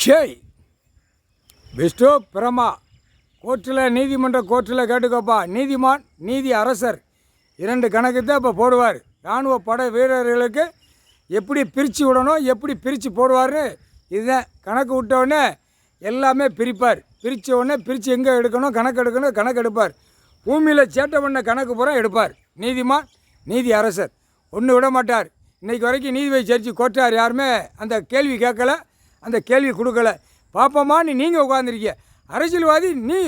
ஷேய் விஷ்ணு பிரமா கோர்ட்டில் நீதிமன்ற கோர்ட்டில் கேட்டுக்கோப்பா. நீதிமான் நீதி அரசர் இரண்டு கணக்கு தான் இப்போ போடுவார். இராணுவ படை வீரர்களுக்கு எப்படி பிரித்து விடணும், எப்படி பிரித்து போடுவார்னு இதுதான் கணக்கு விட்டவுடனே எல்லாமே பிரிப்பார். பிரித்த உடனே பிரித்து எங்கே எடுக்கணும், கணக்கு எடுக்கணும், கணக்கு எடுப்பார். பூமியில் சேட்டை பண்ண கணக்கு பூரா எடுப்பார். நீதிமான் நீதி அரசர் ஒன்று விட மாட்டார். இன்றைக்கு வரைக்கும் நீதிபதி ஜட்ஜி கோட்டார் யாருமே அந்த கேள்வி கேட்கல, அந்த கேள்வி கொடுக்கல. பாப்பமா நீங்கள் உட்காந்துருக்கீங்க, அரசியல்வாதி நீ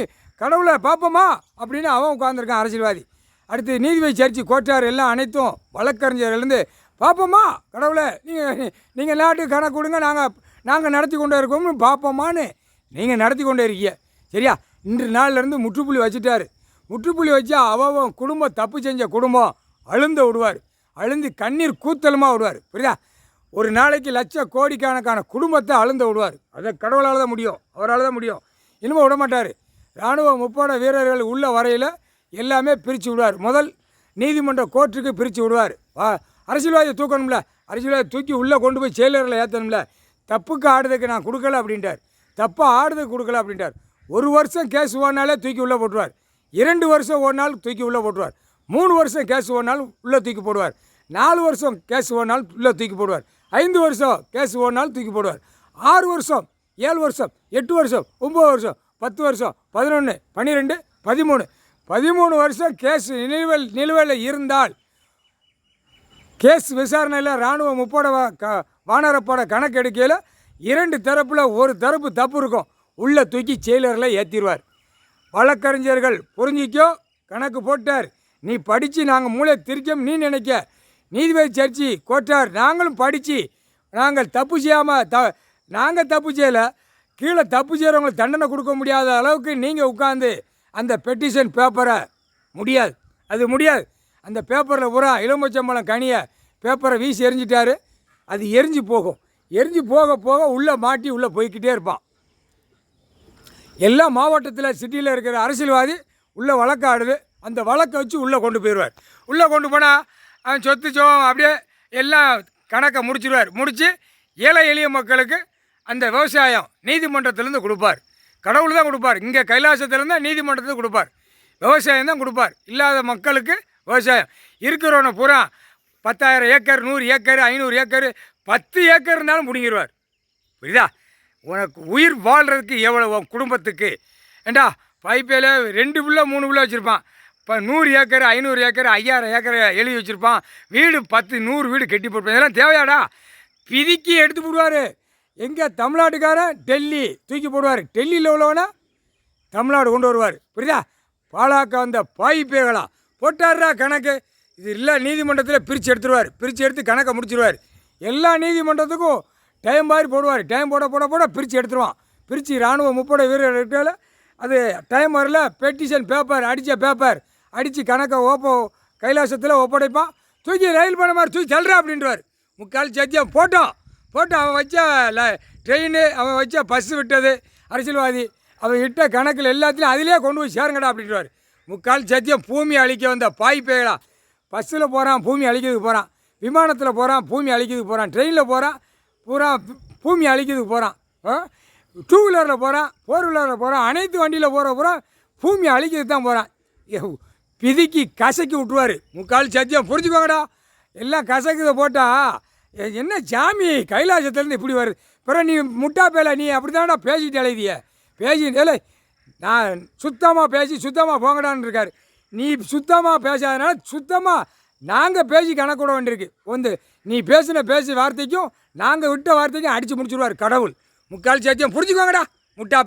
கடவுளை பாப்பமா அப்படின்னு அவன் உட்காந்துருக்கான் அரசியல்வாதி. அடுத்து நீதிபதி ஜட்ஜி கோட்டார் எல்லாம் அனைத்தும் வழக்கறிஞர்லேருந்து பாப்பமா கடவுளை நீங்கள் நாட்டுக்கு கணக்கு கொடுங்க, நாங்கள் நடத்தி கொண்டே இருக்கோம்னு பாப்பமான்னு நீங்கள் நடத்தி கொண்டே இருக்கீங்க. சரியா? இன்று நாள்லேருந்து முற்றுப்புள்ளி வச்சுட்டார். முற்றுப்புள்ளி வச்சா அவன் குடும்பம் தப்பு செஞ்ச குடும்பம் அழுந்த விடுவார். அழுந்து கண்ணீர் கூத்தலுமாக விடுவார். புரியுதா? ஒரு நாளைக்கு லட்ச கோடிக்கணக்கான குடும்பத்தை அழுந்த விடுவார். அதை கடவுளால் தான் முடியும், அவரால் தான் முடியும். இனிமேல் விட மாட்டார். இராணுவ முப்படை வீரர்கள் உள்ள வரையில் எல்லாமே பிரித்து விடுவார். முதல் நீதிமன்ற கோர்ட்டுக்கு பிரித்து விடுவார். அரசியல்வாதியை தூக்கணும்ல, அரசியல்வாதி தூக்கி உள்ளே கொண்டு போய் செயலரில் ஏற்றணும்ல. தப்புக்கு ஆடுறதுக்கு நான் கொடுக்கல அப்படின்ட்டார், தப்பாக ஆடுறதுக்கு கொடுக்கல அப்படின்ட்டார். 1 வருஷம் கேஸ் ஓடினாலே தூக்கி உள்ளே போட்டுருவார். 2 வருஷம் ஓடினாலும் தூக்கி உள்ளே போட்டுருவார். 3 வருஷம் கேஸ் ஓடினாலும் உள்ளே தூக்கி போடுவார். 4 வருஷம் கேஸ் ஓடினாலும் உள்ளே தூக்கி போடுவார். 5 வருஷம் கேஸ் ஓடினாலும் தூக்கி போடுவார். 6 வருஷம், 7 வருஷம், 8 வருஷம், 9 வருஷம், 10 வருஷம், 11, 12, 13 வருஷம் கேஸ் நிலுவையில் இருந்தால் கேஸ் விசாரணையில் இராணுவ முப்படை வானரப்பட கணக்கு எடுக்கையில் 2 தரப்பில் ஒரு தரப்பு தப்பு இருக்கும், உள்ளே தூக்கி செயலரில் ஏற்றிடுவார். வழக்கறிஞர்கள் புரிஞ்சிக்கோ, கணக்கு போட்டார். நீ படித்து நாங்கள் மூளை திரிக்கம் நீ நினைக்க. நீதிபதி ஜட்ஜி கோட்டார் நாங்களும் படித்து நாங்கள் தப்பு செய்யாமல் நாங்கள் தப்பு செய்யலை, கீழே தப்பு செய்கிறவங்களுக்கு தண்டனை கொடுக்க முடியாத அளவுக்கு நீங்கள் உட்காந்து அந்த பெட்டிஷன் பேப்பரை முடியாது, அது முடியாது. அந்த பேப்பரில் பூரா எலுமிச்சம்பழம் கனியை பேப்பரை வீசி எரிஞ்சிட்டாரு. அது எரிஞ்சு போகும். எரிஞ்சு போக போக உள்ளே மாட்டி உள்ளே போய்கிட்டே இருப்பான். எல்லா மாவட்டத்தில் சிட்டியில் இருக்கிற அரசியல்வாதி உள்ளே வழக்கு ஆடுது. அந்த வழக்கை வச்சு உள்ளே கொண்டு போயிடுவார். உள்ளே கொண்டு போனால் அவன் சொத்து சோகம் அப்படியே எல்லாம் கணக்கை முடிச்சிடுவார். முடித்து ஏழை எளிய மக்களுக்கு அந்த விவசாயம் நீதிமன்றத்திலேருந்து கொடுப்பார். கடவுள் தான் கொடுப்பார். இங்கே கைலாசத்துலேருந்து தான் நீதிமன்றத்தில் கொடுப்பார். விவசாயம் தான் கொடுப்பார். இல்லாத மக்களுக்கு விவசாயம். இருக்கிறவனை பூரா 10,000 ஏக்கர், 100 ஏக்கர், 500 ஏக்கர், 10 ஏக்கர் இருந்தாலும் பிடிங்கிடுவார். புரியுதா? உனக்கு உயிர் வாழ்கிறதுக்கு எவ்வளோ உன் குடும்பத்துக்கு ஏண்டா பைப்பையில் 2 பிள்ளை 3 பிள்ளை வச்சுருப்பான். இப்போ 100 ஏக்கர், 500 ஏக்கர், 5000 ஏக்கர் எழுதி வச்சுருப்பான். வீடு 10, 100 வீடு கட்டி போட்டுப்பான். இதெல்லாம் தேவையாடா? பிதிக்கி எடுத்து போடுவார். எங்கே தமிழ்நாட்டுக்காரன் டெல்லி தூக்கி போடுவார். டெல்லியில் உள்ளவனா தமிழ்நாடு கொண்டு வருவார். புரியுதா? பாலாக்க வந்த பாய்ப்பேகளா போட்டார்ரா கணக்கு. இது இல்லை, நீதிமன்றத்தில் பிரித்து எடுத்துருவார். பிரித்து எடுத்து கணக்கை முடிச்சிடுவார். எல்லா நீதிமன்றத்துக்கும் டைம் மாதிரி போடுவார். டைம் போட பிரித்து எடுத்துருவான். பிரித்து இராணுவ முப்படை வீரர்கள் அது டைம் வரல, பெட்டிஷன் பேப்பர் அடித்த பேப்பர் அடித்து கணக்கை கைலாசத்தில் ஒப்படைப்பான். தூக்கி ரயில் பண்ண மாதிரி தூக்கி தள்ளுறா அப்படின்றவார். முக்கால் சத்தியம் போட்டு அவன் வச்ச ட்ரெயின், அவன் வச்ச பஸ்ஸு விட்டது அரசியல்வாதி, அவன் இட்ட கணக்கில் எல்லாத்துலேயும் அதிலே கொண்டு போய் சேருங்கடா அப்படின்றவார். முக்கால் சத்தியம் பூமி அழிக்க வந்த பாய்ப்பேகளா. பஸ்ஸில் போகிறான், பூமி அழிக்கிறதுக்கு போகிறான். விமானத்தில் போகிறான், பூமி அழிக்கிறதுக்கு போகிறான். ட்ரெயினில் போகிறான், பூரா பூமி அழிக்கிறதுக்கு போகிறான். 2 வீலரில் போகிறான், 4 வீலரில் போகிறான். அனைத்து வண்டியில் பூரா பூமி அழிக்கிறதுக்கு தான் போகிறான். பிதிக்கி கசக்கி விட்டுருவார். முக்கால் சத்தியம் புரிஞ்சுக்கோங்கடா. எல்லாம் கசக்குதை போட்டால் என்ன சாமி கைலாசத்துலேருந்து இப்படி வருது? பிறகு நீ முட்டா பேல நீ அப்படி தானடா பேசிட்டு எழுதிய பேசிட்டு நான் சுத்தமாக பேசி சுத்தமாக போங்கடான்னு இருக்கார். நீ சுத்தமாக பேசாதனால சுத்தமாக நாங்கள் பேசி கணக்கு விட வேண்டியிருக்கு. நீ பேசின வார்த்தைக்கும் நாங்கள் விட்ட வார்த்தைக்கும் அடித்து முடிச்சுடுவார் கடவுள். முக்கால் சத்தியம் புரிஞ்சுக்கோங்கடா முட்டா.